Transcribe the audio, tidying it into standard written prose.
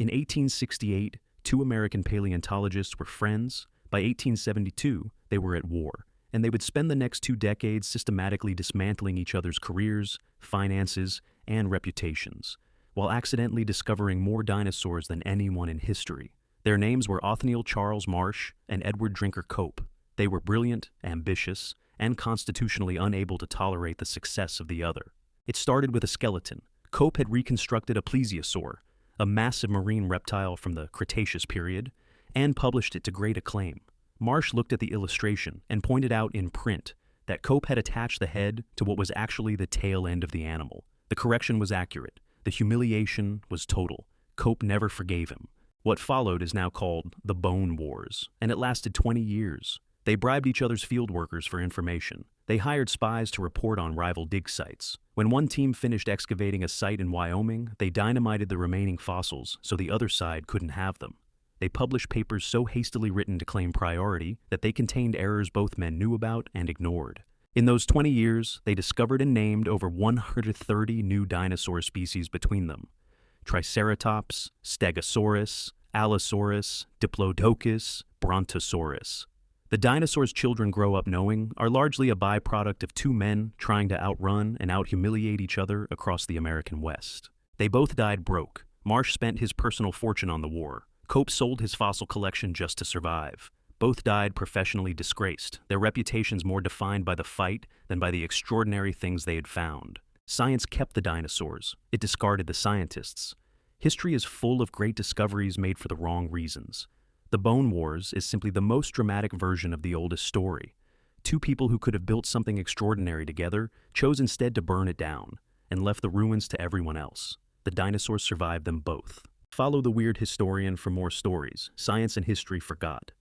In 1868, two American paleontologists were friends. By 1872, they were at war, and they would spend the next 2 decades systematically dismantling each other's careers, finances, and reputations, while accidentally discovering more dinosaurs than anyone in history. Their names were Othniel Charles Marsh and Edward Drinker Cope. They were brilliant, ambitious, and constitutionally unable to tolerate the success of the other. It started with a skeleton. Cope had reconstructed a plesiosaur, a massive marine reptile from the Cretaceous period, and published it to great acclaim. Marsh looked at the illustration and pointed out in print that Cope had attached the head to what was actually the tail end of the animal. The correction was accurate. The humiliation was total. Cope never forgave him. What followed is now called the Bone Wars, and it lasted 20 years. They bribed each other's field workers for information. They hired spies to report on rival dig sites. When one team finished excavating a site in Wyoming, they dynamited the remaining fossils so the other side couldn't have them. They published papers so hastily written to claim priority that they contained errors both men knew about and ignored. In those 20 years, they discovered and named over 130 new dinosaur species between them: Triceratops, Stegosaurus, Allosaurus, Diplodocus, Brontosaurus. The dinosaurs children grow up knowing are largely a byproduct of two men trying to outrun and out-humiliate each other across the American West. They both died broke. Marsh spent his personal fortune on the war. Cope sold his fossil collection just to survive. Both died professionally disgraced, their reputations more defined by the fight than by the extraordinary things they had found. Science kept the dinosaurs. It discarded the scientists. History is full of great discoveries made for the wrong reasons. The Bone Wars is simply the most dramatic version of the oldest story. Two people who could have built something extraordinary together chose instead to burn it down and left the ruins to everyone else. The dinosaurs survived them both. Follow the Weird Historian for more stories science and history forgot.